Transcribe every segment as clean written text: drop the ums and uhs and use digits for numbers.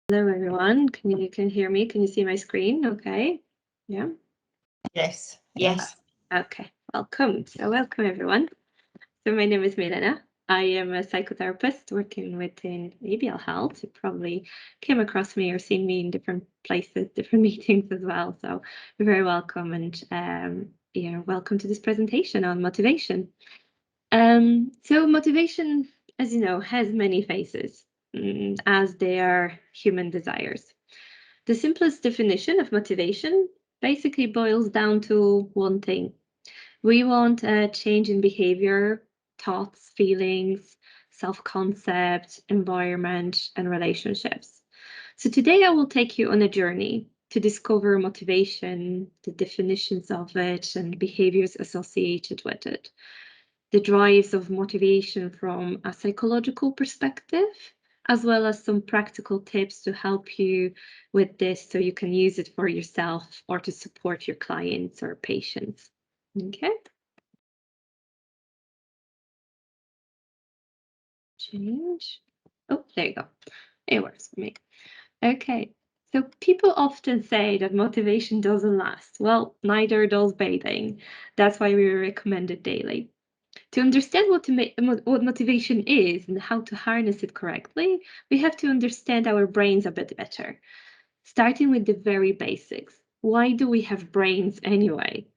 Hello, everyone. You can hear me? Can you see my screen? Okay. Yeah. Yes. Yes. Okay. Welcome. So welcome, everyone. So my name is Milena. I am a psychotherapist working within ABL Health. You probably came across me or seen me in different places, different meetings as well. So you're very welcome, and welcome to this presentation on motivation. So motivation, as you know, has many faces, as they are human desires. The simplest definition of motivation basically boils down to one thing. We want a change in behavior, thoughts, feelings, self-concept, environment, and relationships. So today I will take you on a journey to discover motivation, the definitions of it, and behaviors associated with it, the drives of motivation from a psychological perspective, as well as some practical tips to help you with this so you can use it for yourself or to support your clients or patients. Okay. Change. Oh, there you go. It works for me. Okay. So people often say that motivation doesn't last. Well, neither does bathing. That's why we recommend it daily. To understand what motivation is and how to harness it correctly, we have to understand our brains a bit better. Starting with the very basics. Why do we have brains anyway?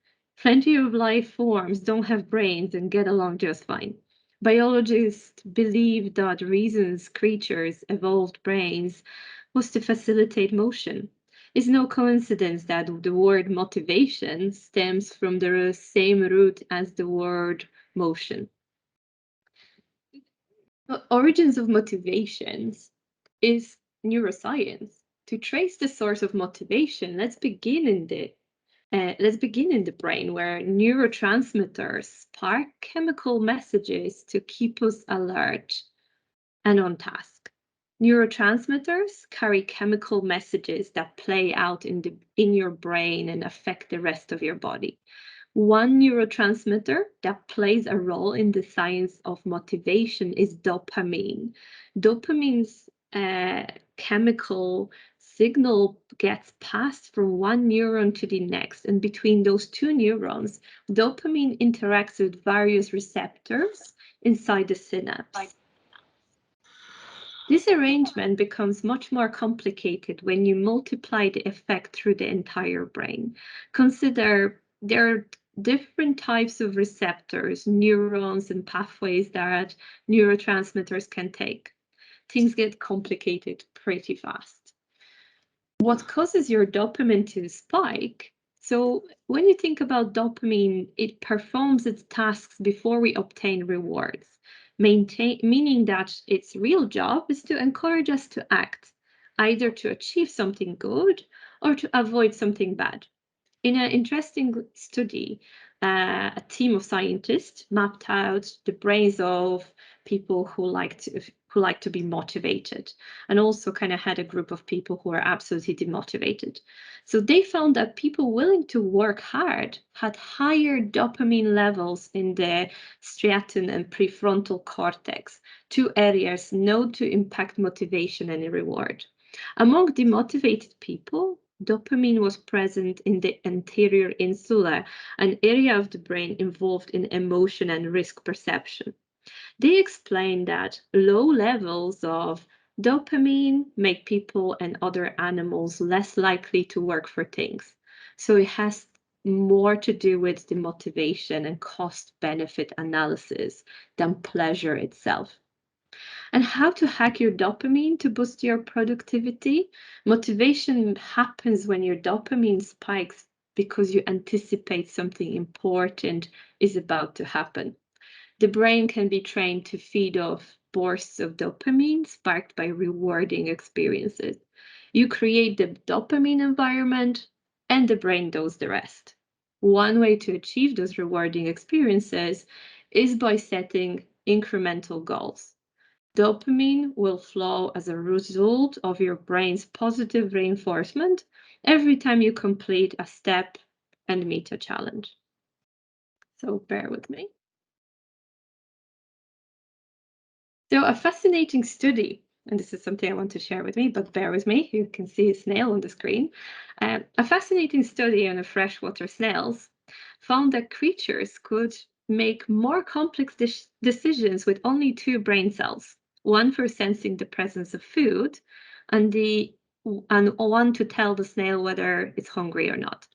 Plenty of life forms don't have brains and get along just fine. Biologists believe that the reasons creatures evolved brains was to facilitate motion. It's no coincidence that the word motivation stems from the same root as the word motion. Origins of motivations is neuroscience. To trace the source of motivation, let's begin in the brain, where neurotransmitters spark chemical messages to keep us alert and on task. Neurotransmitters carry chemical messages that play out in your brain and affect the rest of your body. One neurotransmitter that plays a role in the science of motivation is dopamine. Dopamine's chemical signal gets passed from one neuron to the next, and between those two neurons, dopamine interacts with various receptors inside the synapse. This arrangement becomes much more complicated when you multiply the effect through the entire brain. Consider there are different types of receptors, neurons, and pathways that neurotransmitters can take. Things get complicated pretty fast. What causes your dopamine to spike? So when you think about dopamine, it performs its tasks before we obtain rewards, meaning that its real job is to encourage us to act, either to achieve something good or to avoid something bad. In an interesting study, a team of scientists mapped out the brains of people who like to be motivated, and also kind of had a group of people who are absolutely demotivated. So they found that people willing to work hard had higher dopamine levels in the striatum and prefrontal cortex, two areas known to impact motivation and reward. Among demotivated people, dopamine was present in the anterior insula, an area of the brain involved in emotion and risk perception. They explain that low levels of dopamine make people and other animals less likely to work for things. So it has more to do with the motivation and cost benefit analysis than pleasure itself. And how to hack your dopamine to boost your productivity. Motivation happens when your dopamine spikes because you anticipate something important is about to happen. The brain can be trained to feed off bursts of dopamine sparked by rewarding experiences. You create the dopamine environment, and the brain does the rest. One way to achieve those rewarding experiences is by setting incremental goals. Dopamine will flow as a result of your brain's positive reinforcement every time you complete a step and meet a challenge. So bear with me. So a fascinating study and this is something I want to share with me, but bear with me, you can see a snail on the screen. A fascinating study on freshwater snails found that creatures could make more complex decisions with only two brain cells, one for sensing the presence of food and one to tell the snail whether it's hungry or not.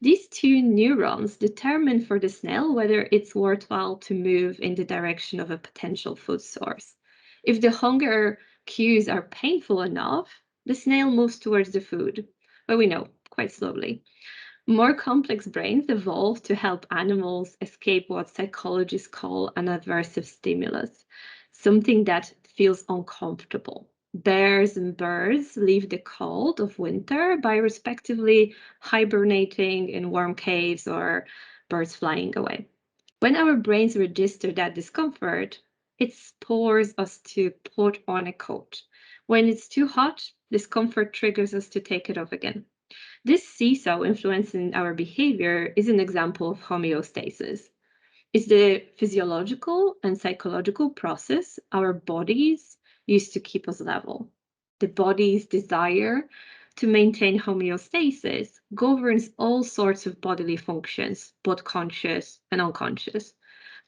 These two neurons determine for the snail whether it's worthwhile to move in the direction of a potential food source. If the hunger cues are painful enough, the snail moves towards the food, but we know quite slowly. More complex brains evolve to help animals escape what psychologists call an aversive stimulus, something that feels uncomfortable. Bears and birds leave the cold of winter by respectively hibernating in warm caves or birds flying away. When our brains register that discomfort, it spurs us to put on a coat. When it's too hot, discomfort triggers us to take it off again. This seesaw influencing our behavior is an example of homeostasis. It's the physiological and psychological process our bodies use to keep us level. The body's desire to maintain homeostasis governs all sorts of bodily functions, both conscious and unconscious.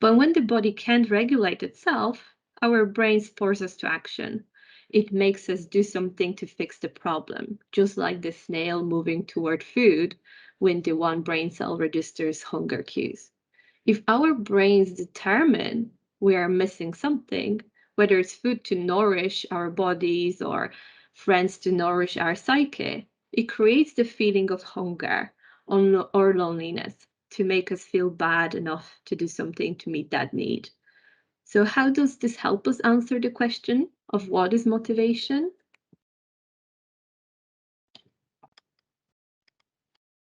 But when the body can't regulate itself, our brain spurs us to action. It makes us do something to fix the problem, just like the snail moving toward food when the one brain cell registers hunger cues. If our brains determine we are missing something, whether it's food to nourish our bodies or friends to nourish our psyche, it creates the feeling of hunger or loneliness to make us feel bad enough to do something to meet that need. So how does this help us answer the question of what is motivation?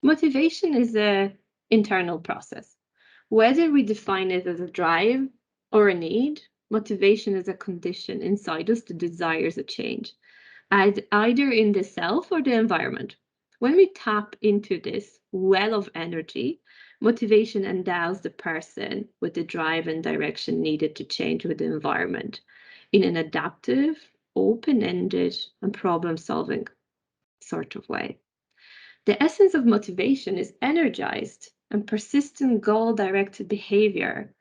Motivation is an internal process. Whether we define it as a drive or a need, motivation is a condition inside us that desires a change, either in the self or the environment. When we tap into this well of energy, motivation endows the person with the drive and direction needed to change with the environment in an adaptive, open-ended, and problem-solving sort of way. The essence of motivation is energized and persistent goal-directed behavior.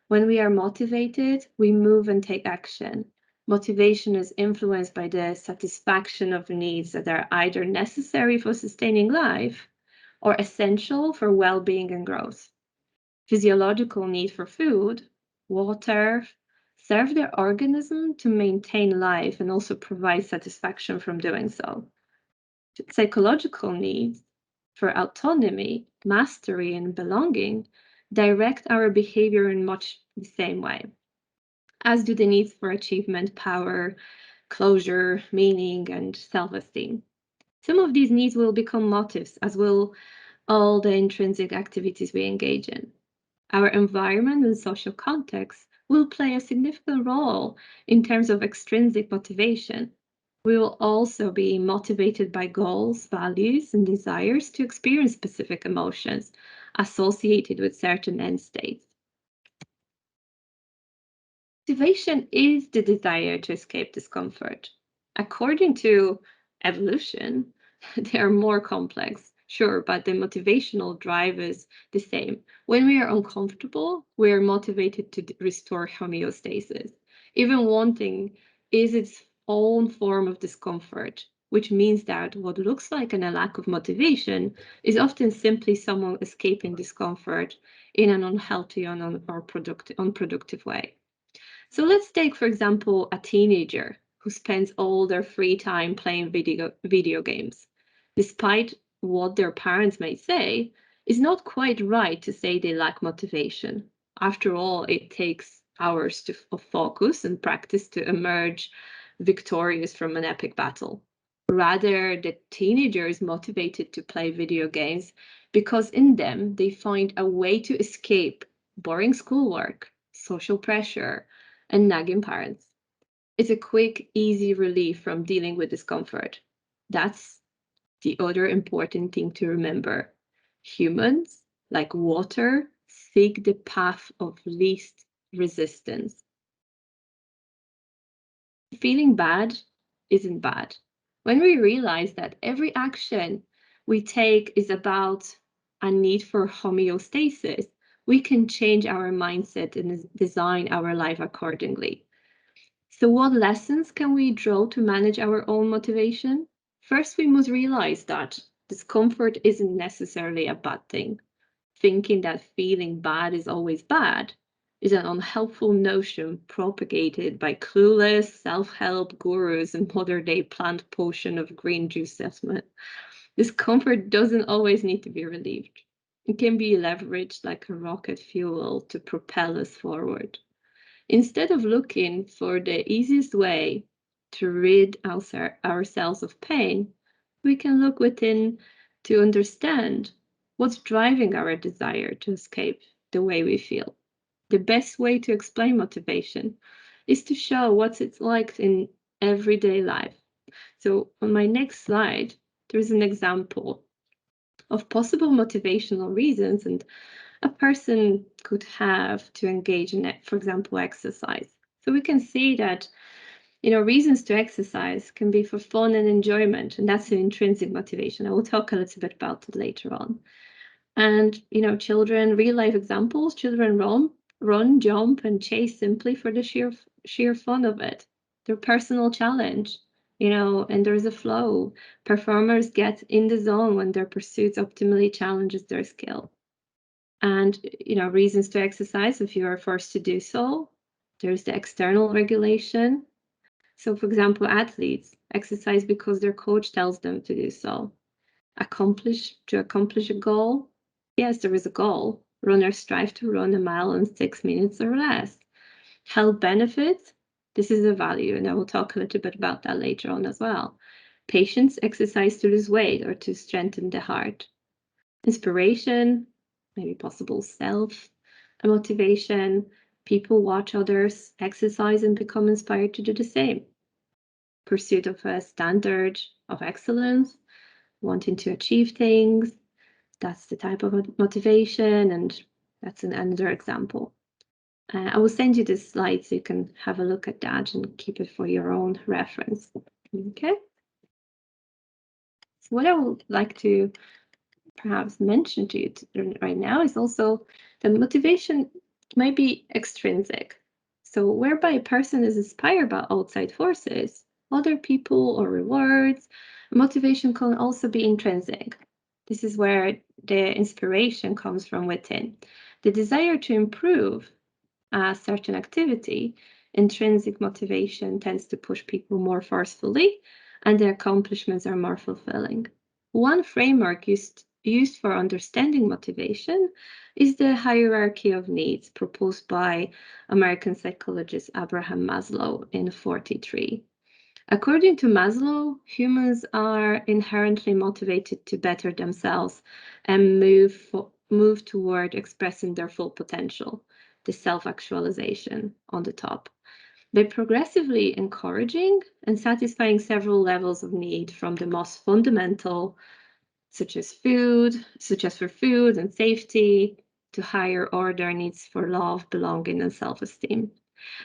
When we are motivated, we move and take action. Motivation is influenced by the satisfaction of needs that are either necessary for sustaining life or essential for well-being and growth. Physiological need for food, water, serve the organism to maintain life and also provide satisfaction from doing so. Psychological needs for autonomy, mastery, and belonging direct our behavior in much the same way, as do the needs for achievement, power, closure, meaning, and self-esteem. Some of these needs will become motives, as will all the intrinsic activities we engage in. Our environment and social context will play a significant role in terms of extrinsic motivation. We will also be motivated by goals, values, and desires to experience specific emotions associated with certain end states. Motivation is the desire to escape discomfort. According to evolution, they are more complex, sure, but the motivational drive is the same. When we are uncomfortable, we are motivated to restore homeostasis. Even wanting is its own form of discomfort, which means that what looks like a lack of motivation is often simply someone escaping discomfort in an unhealthy or unproductive way. So let's take, for example, a teenager who spends all their free time playing video games. Despite what their parents may say, it's not quite right to say they lack motivation. After all, it takes hours of focus and practice to emerge victorious from an epic battle. Rather, the teenager is motivated to play video games because in them they find a way to escape boring schoolwork, social pressure, and nagging parents. It's a quick, easy relief from dealing with discomfort. That's the other important thing to remember. Humans, like water, seek the path of least resistance. Feeling bad isn't bad. When we realize that every action we take is about a need for homeostasis, we can change our mindset and design our life accordingly. So what lessons can we draw to manage our own motivation? First, we must realize that discomfort isn't necessarily a bad thing. Thinking that feeling bad is always bad is an unhelpful notion propagated by clueless self-help gurus and modern-day plant potion of green juice salesmen. Discomfort doesn't always need to be relieved. It can be leveraged like a rocket fuel to propel us forward. Instead of looking for the easiest way to rid ourselves of pain, we can look within to understand what's driving our desire to escape the way we feel. The best way to explain motivation is to show what it's like in everyday life. So on my next slide, there's an example of possible motivational reasons and a person could have to engage in it, for example, exercise. So we can see that, reasons to exercise can be for fun and enjoyment, and that's an intrinsic motivation. I will talk a little bit about it later on. And, children, real life examples, children run, jump, and chase simply for the sheer fun of it. Their personal challenge, and there's a flow. Performers get in the zone when their pursuits optimally challenges their skill. And, reasons to exercise if you are forced to do so. There's the external regulation. So, for example, athletes exercise because their coach tells them to do so. To accomplish a goal. Yes, there is a goal. Runners strive to run a mile in 6 minutes or less. Health benefits. This is a value, and I will talk a little bit about that later on as well. Patients exercise to lose weight or to strengthen the heart. Inspiration, maybe possible self motivation. People watch others exercise and become inspired to do the same. Pursuit of a standard of excellence, wanting to achieve things. That's the type of motivation, and that's another example. I will send you this slide so you can have a look at that and keep it for your own reference. Okay. So what I would like to perhaps mention to you right now is also that motivation might be extrinsic. So whereby a person is inspired by outside forces, other people or rewards, motivation can also be intrinsic. This is where the inspiration comes from within. The desire to improve a certain activity, intrinsic motivation tends to push people more forcefully, and their accomplishments are more fulfilling. One framework used for understanding motivation is the hierarchy of needs proposed by American psychologist Abraham Maslow in 1943. According to Maslow, humans are inherently motivated to better themselves and move toward expressing their full potential, the self-actualization on the top. By progressively encouraging and satisfying several levels of need from the most fundamental, such as for food and safety, to higher order needs for love, belonging, and self-esteem.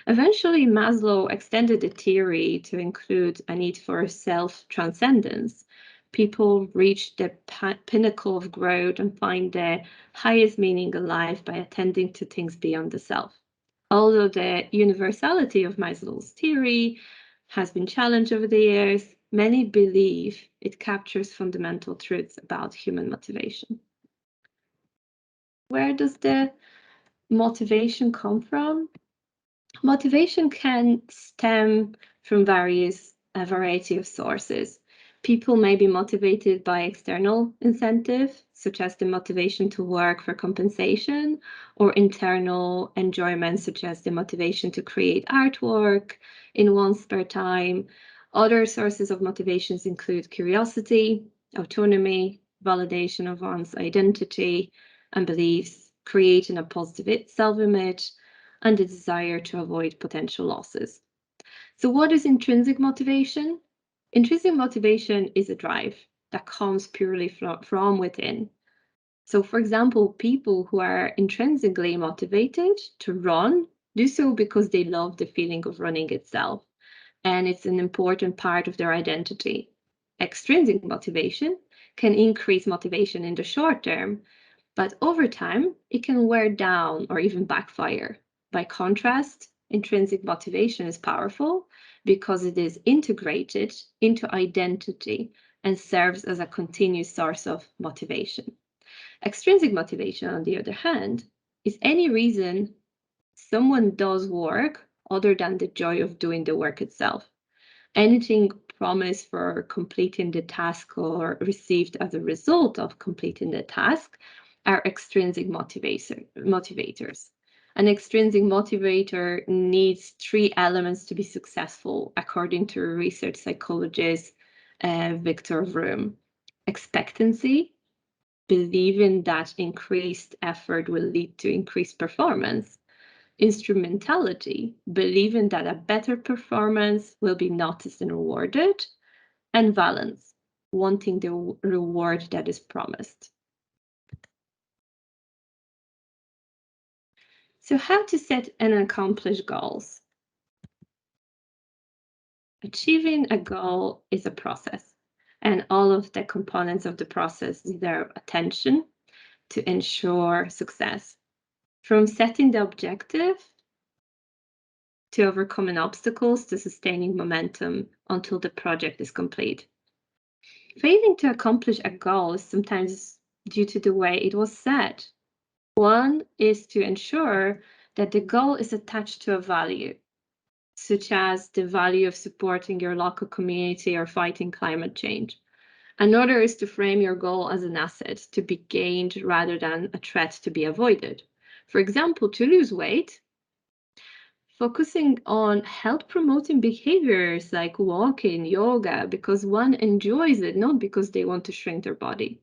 Eventually, Maslow extended the theory to include a need for self-transcendence. People reach the pinnacle of growth and find the highest meaning in life by attending to things beyond the self. Although the universality of Maslow's theory has been challenged over the years, many believe it captures fundamental truths about human motivation. Where does the motivation come from? Motivation can stem from a variety of sources. People may be motivated by external incentive, such as the motivation to work for compensation, or internal enjoyment, such as the motivation to create artwork in one's spare time. Other sources of motivations include curiosity, autonomy, validation of one's identity and beliefs, creating a positive self-image, and the desire to avoid potential losses. So what is intrinsic motivation? Intrinsic motivation is a drive that comes purely from within. So for example, people who are intrinsically motivated to run do so because they love the feeling of running itself. and it's an important part of their identity. Extrinsic motivation can increase motivation in the short term, but over time, it can wear down or even backfire. By contrast, intrinsic motivation is powerful because it is integrated into identity and serves as a continuous source of motivation. Extrinsic motivation, on the other hand, is any reason someone does work other than the joy of doing the work itself. Anything promised for completing the task or received as a result of completing the task are extrinsic motivators. An extrinsic motivator needs 3 elements to be successful, according to research psychologist Victor Vroom. Expectancy, believing that increased effort will lead to increased performance. Instrumentality, believing that a better performance will be noticed and rewarded. And valence, wanting the reward that is promised. So how to set and accomplish goals? Achieving a goal is a process, and all of the components of the process deserve attention to ensure success. From setting the objective to overcoming obstacles to sustaining momentum until the project is complete. Failing to accomplish a goal is sometimes due to the way it was set. One is to ensure that the goal is attached to a value, such as the value of supporting your local community or fighting climate change. Another is to frame your goal as an asset to be gained rather than a threat to be avoided. For example, to lose weight, focusing on health promoting behaviors like walking, yoga, because one enjoys it, not because they want to shrink their body.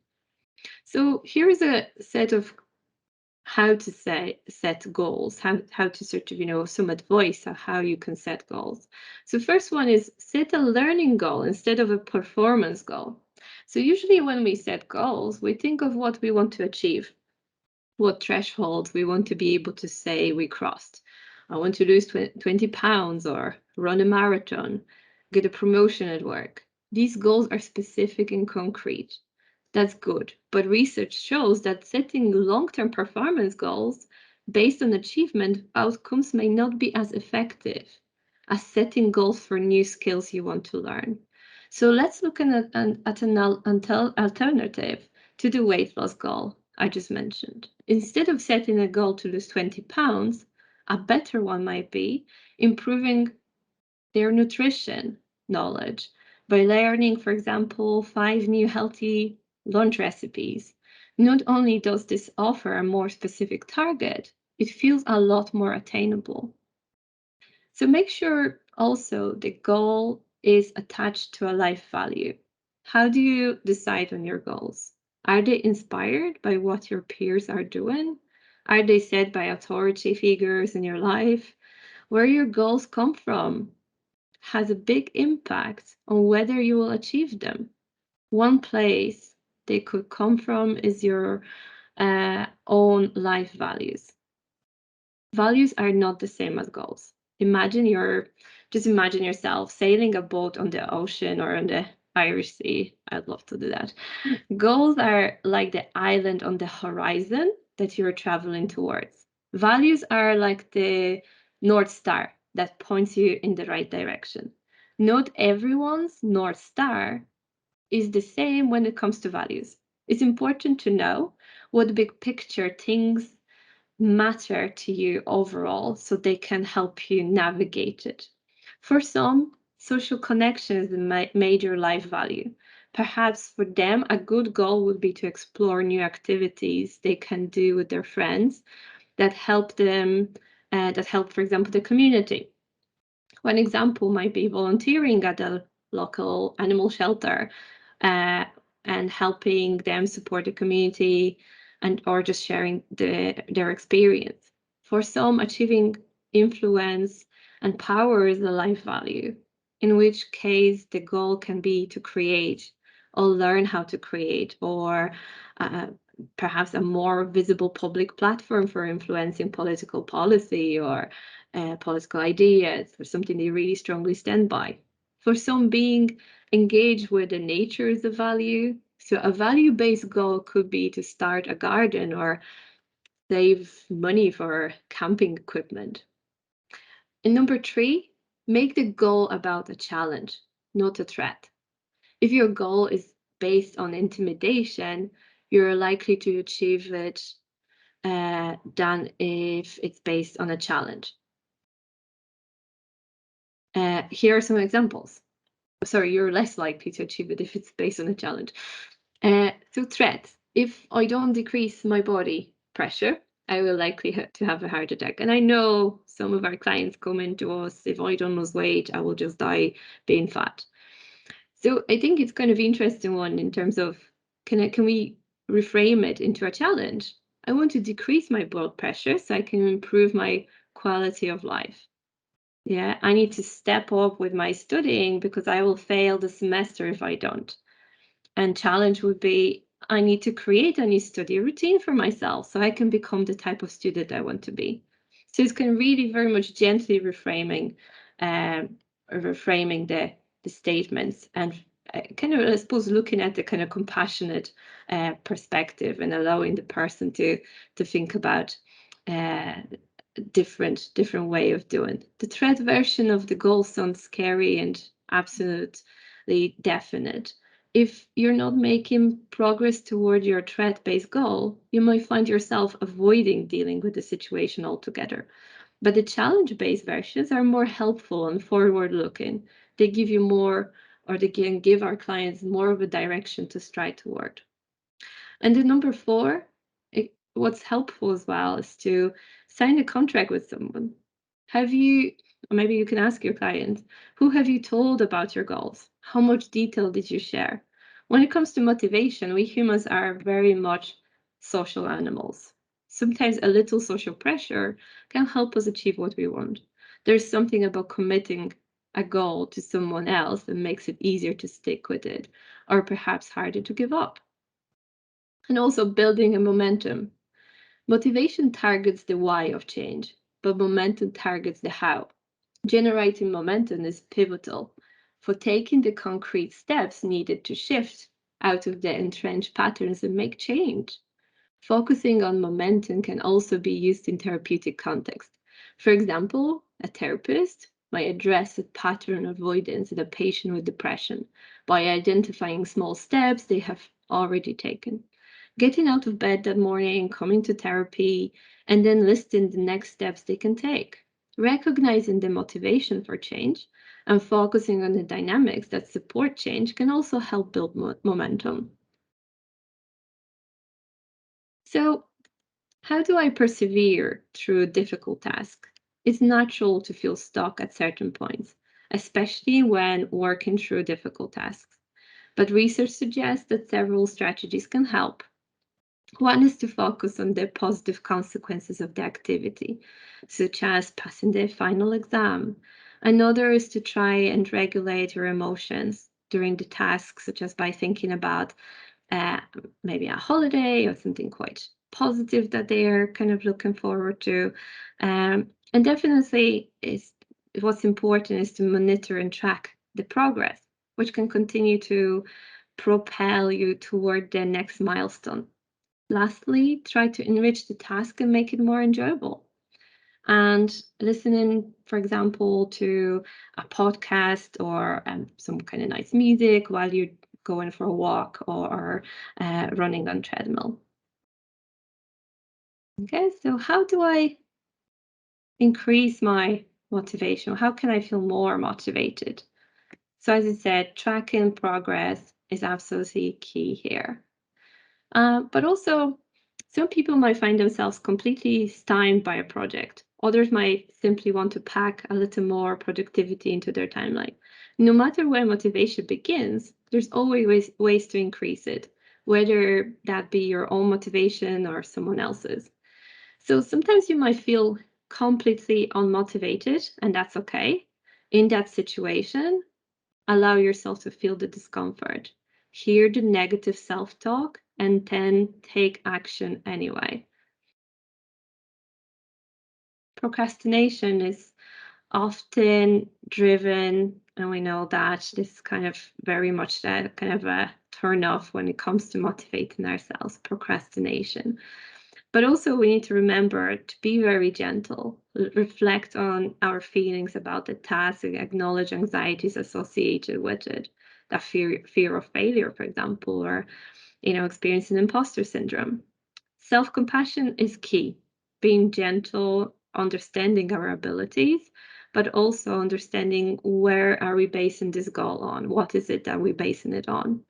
So here's a set of how to set goals, how to sort of, some advice on how you can set goals. So first one is set a learning goal instead of a performance goal. So usually when we set goals, we think of what we want to achieve, what threshold we want to be able to say we crossed. I want to lose 20 pounds or run a marathon, get a promotion at work. These goals are specific and concrete. That's good, but research shows that setting long-term performance goals based on achievement outcomes may not be as effective as setting goals for new skills you want to learn. So let's look at an alternative to the weight loss goal I just mentioned. Instead of setting a goal to lose 20 pounds, a better one might be improving their nutrition knowledge by learning, for example, 5 new healthy lunch recipes. Not only does this offer a more specific target, it feels a lot more attainable. So make sure also the goal is attached to a life value. How do you decide on your goals? Are they inspired by what your peers are doing? Are they set by authority figures in your life? Where your goals come from has a big impact on whether you will achieve them. One place they could come from is your own life values. Values are not the same as goals. Just imagine yourself sailing a boat on the ocean or on the Irish Sea. I'd love to do that. Goals are like the island on the horizon that you're traveling towards. Values are like the North Star that points you in the right direction. Not everyone's North Star is the same when it comes to values. It's important to know what big picture things matter to you overall so they can help you navigate it. For some, social connection is a major life value. Perhaps for them, a good goal would be to explore new activities they can do with their friends that help them, for example, the community. One example might be volunteering at a local animal shelter and helping them support the community or just sharing their experience. For some, achieving influence and power is a life value, in which case the goal can be to create or learn how to create or perhaps a more visible public platform for influencing political policy or political ideas, or something they really strongly stand by. For some, being engaged with the nature is a value. So a value-based goal could be to start a garden or save money for camping equipment. And number 3, make the goal about a challenge, not a threat. If your goal is based on intimidation, you're likely to achieve it than if it's based on a challenge. Here are some examples. Sorry, you're less likely to achieve it if it's based on a challenge. So threats. If I don't decrease my body pressure, I will likely to have a heart attack. And I know some of our clients come into us, if I don't lose weight, I will just die being fat. So I think it's kind of interesting one in terms of, can we reframe it into a challenge? I want to decrease my blood pressure so I can improve my quality of life. Yeah, I need to step up with my studying because I will fail the semester if I don't. And challenge would be, I need to create a new study routine for myself so I can become the type of student I want to be. So it's kind of really very much gently reframing the statements, and kind of, I suppose, looking at the kind of compassionate perspective and allowing the person to think about different way of doing. The threat version of the goal sounds scary and absolutely definite. If you're not making progress toward your threat-based goal, you might find yourself avoiding dealing with the situation altogether. But the challenge-based versions are more helpful and forward-looking. They give you more, or they can give our clients more of a direction to strive toward. And then number 4, what's helpful as well is to sign a contract with someone. Have you, or maybe you can ask your client, who have you told about your goals? How much detail did you share? When it comes to motivation, we humans are very much social animals. Sometimes a little social pressure can help us achieve what we want. There's something about committing a goal to someone else that makes it easier to stick with it, or perhaps harder to give up. And also building a momentum. Motivation targets the why of change, but momentum targets the how. Generating momentum is pivotal for taking the concrete steps needed to shift out of the entrenched patterns and make change. Focusing on momentum can also be used in therapeutic context. For example, a therapist might address a pattern avoidance in a patient with depression by identifying small steps they have already taken. Getting out of bed that morning, coming to therapy, and then listing the next steps they can take. Recognizing the motivation for change and focusing on the dynamics that support change can also help build momentum. So, how do I persevere through a difficult task? It's natural to feel stuck at certain points, especially when working through difficult tasks. But research suggests that several strategies can help. One is to focus on the positive consequences of the activity, such as passing the final exam. Another is to try and regulate your emotions during the task, such as by thinking about maybe a holiday or something quite positive that they're kind of looking forward to. And definitely what's important is to monitor and track the progress, which can continue to propel you toward the next milestone. Lastly, try to enrich the task and make it more enjoyable. And listening, for example, to a podcast or some kind of nice music while you're going for a walk or running on treadmill. Okay, so how do I increase my motivation? How can I feel more motivated? So as I said, tracking progress is absolutely key here. But also, some people might find themselves completely stymied by a project. Others might simply want to pack a little more productivity into their timeline. No matter where motivation begins, there's always ways to increase it, whether that be your own motivation or someone else's. So sometimes you might feel completely unmotivated, and that's okay. In that situation, allow yourself to feel the discomfort. Hear the negative self-talk and then take action anyway. Procrastination is often driven, and we know that this is kind of very much that kind of a turn off when it comes to motivating ourselves, procrastination. But also we need to remember to be very gentle, reflect on our feelings about the task, and acknowledge anxieties associated with it, that fear of failure, for example, or experiencing imposter syndrome. Self-compassion is key, being gentle, understanding our abilities, but also understanding where are we basing this goal on? What is it that we're basing it on?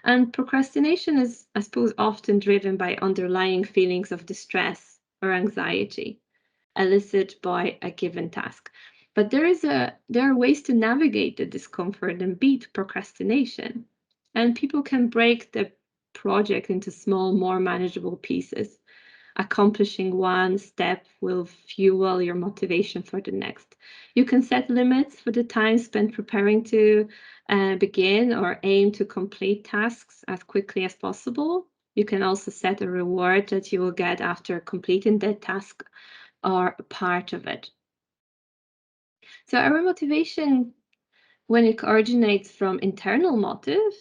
And procrastination is, I suppose, often driven by underlying feelings of distress or anxiety elicited by a given task. But there are ways to navigate the discomfort and beat procrastination. And people can break the project into small, more manageable pieces. Accomplishing one step will fuel your motivation for the next. You can set limits for the time spent preparing to begin or aim to complete tasks as quickly as possible. You can also set a reward that you will get after completing that task or a part of it. So our motivation, when it originates from internal motive,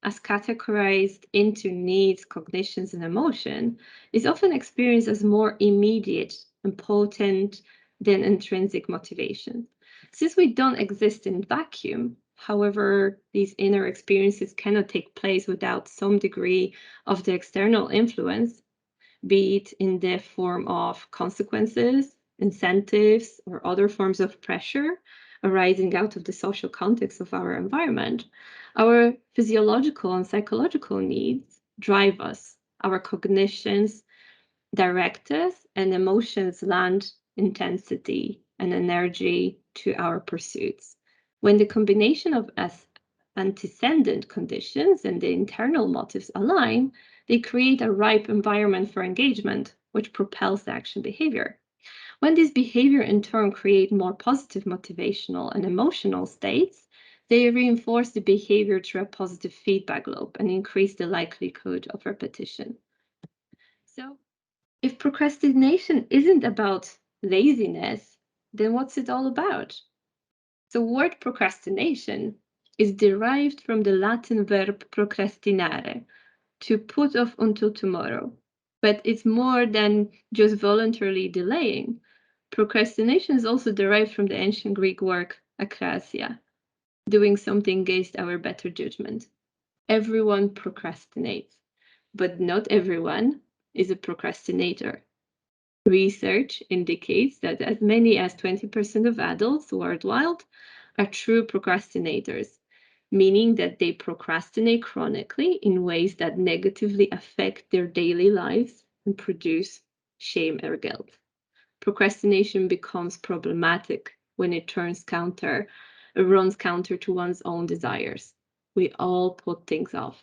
as categorized into needs, cognitions, and emotion, is often experienced as more immediate and potent than intrinsic motivation. Since we don't exist in vacuum, however, these inner experiences cannot take place without some degree of the external influence, be it in the form of consequences, incentives, or other forms of pressure arising out of the social context of our environment. Our physiological and psychological needs drive us. Our cognitions direct us, and emotions lend intensity and energy to our pursuits. When the combination of antecedent conditions and the internal motives align, they create a ripe environment for engagement, which propels the action behavior. When this behavior in turn create more positive motivational and emotional states, they reinforce the behavior through a positive feedback loop and increase the likelihood of repetition. So, if procrastination isn't about laziness, then what's it all about? The word procrastination is derived from the Latin verb procrastinare, to put off until tomorrow. But it's more than just voluntarily delaying. Procrastination is also derived from the ancient Greek word akrasia, doing something against our better judgment. Everyone procrastinates, but not everyone is a procrastinator. Research indicates that as many as 20% of adults worldwide are true procrastinators, meaning that they procrastinate chronically in ways that negatively affect their daily lives and produce shame or guilt. Procrastination becomes problematic when it runs counter to one's own desires. We all put things off.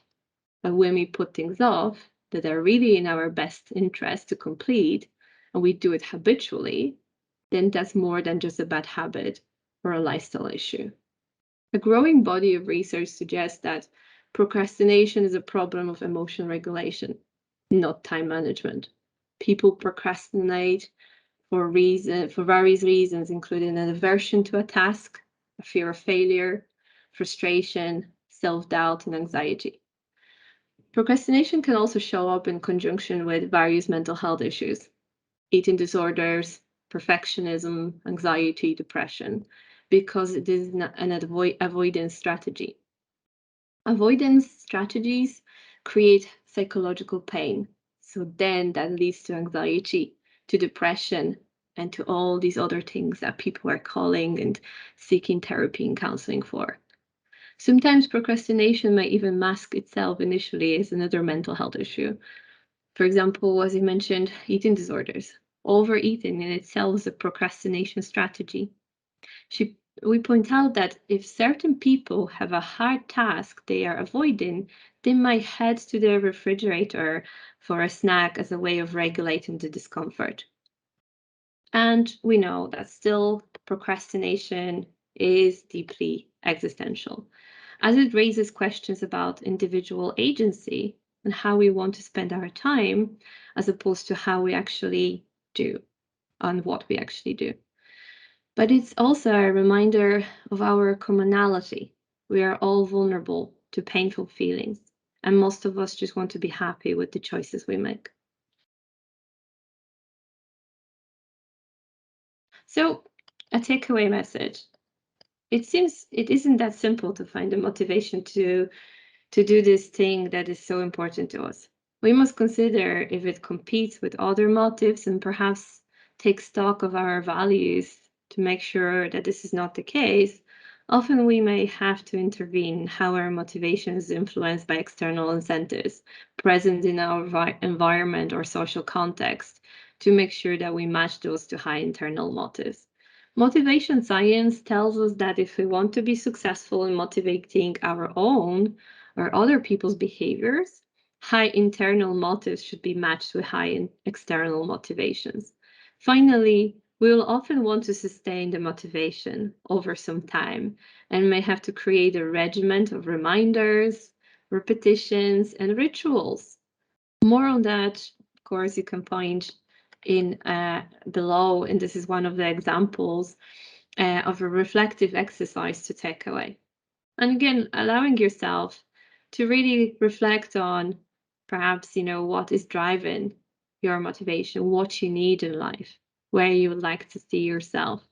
But when we put things off that are really in our best interest to complete, and we do it habitually, then that's more than just a bad habit or a lifestyle issue. A growing body of research suggests that procrastination is a problem of emotion regulation, not time management. People procrastinate for various reasons, including an aversion to a task, a fear of failure, frustration, self-doubt, and anxiety. Procrastination can also show up in conjunction with various mental health issues, eating disorders, perfectionism, anxiety, depression, because it is an avoidance strategy. Avoidance strategies create psychological pain. So then that leads to anxiety, to depression, and to all these other things that people are calling and seeking therapy and counseling for. Sometimes procrastination may even mask itself initially as another mental health issue. For example, as you mentioned, eating disorders. Overeating in itself is a procrastination strategy. We point out that if certain people have a hard task they are avoiding, they might head to their refrigerator for a snack as a way of regulating the discomfort. And we know that still procrastination is deeply existential, as it raises questions about individual agency and how we want to spend our time, as opposed to how we actually do and what we actually do. But it's also a reminder of our commonality. We are all vulnerable to painful feelings, and most of us just want to be happy with the choices we make. So, a takeaway message. It seems it isn't that simple to find the motivation to do this thing that is so important to us. We must consider if it competes with other motives and perhaps take stock of our values to make sure that this is not the case. Often we may have to intervene how our motivation is influenced by external incentives present in our environment or social context to make sure that we match those to high internal motives. Motivation science tells us that if we want to be successful in motivating our own or other people's behaviors, high internal motives should be matched with high external motivations. Finally, we will often want to sustain the motivation over some time and may have to create a regimen of reminders, repetitions, and rituals. More on that, of course, you can find in below, and this is one of the examples of a reflective exercise to take away. And again, allowing yourself to really reflect on perhaps, what is driving your motivation, what you need in life, where you would like to see yourself,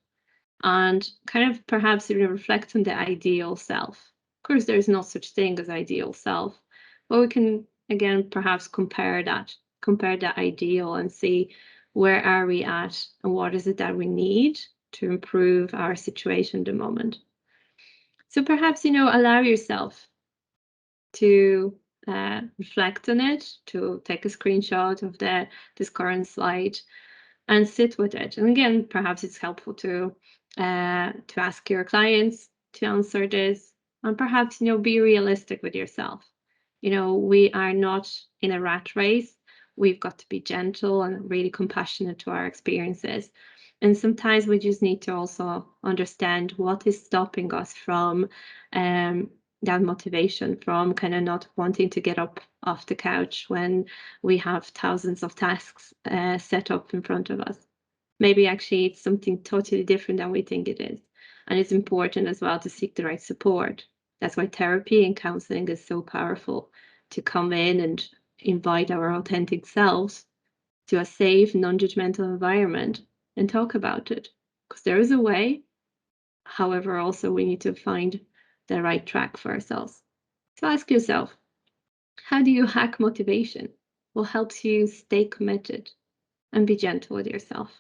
and kind of perhaps reflect on the ideal self. Of course, there's no such thing as ideal self, but we can, again, perhaps compare the ideal and see where are we at and what is it that we need to improve our situation at the moment. So perhaps, allow yourself to reflect on it, to take a screenshot of this current slide and sit with it. And again, perhaps it's helpful to ask your clients to answer this, and perhaps, be realistic with yourself. We are not in a rat race. We've got to be gentle and really compassionate to our experiences. And sometimes we just need to also understand what is stopping us from that motivation, from kind of not wanting to get up off the couch when we have thousands of tasks set up in front of us. Maybe actually it's something totally different than we think it is. And it's important as well to seek the right support. That's why therapy and counseling is so powerful, to come in and invite our authentic selves to a safe, non-judgmental environment and talk about it. Because there is a way. However, also we need to find the right track for ourselves. So ask yourself, how do you hack motivation? What helps you stay committed and be gentle with yourself?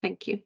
Thank you.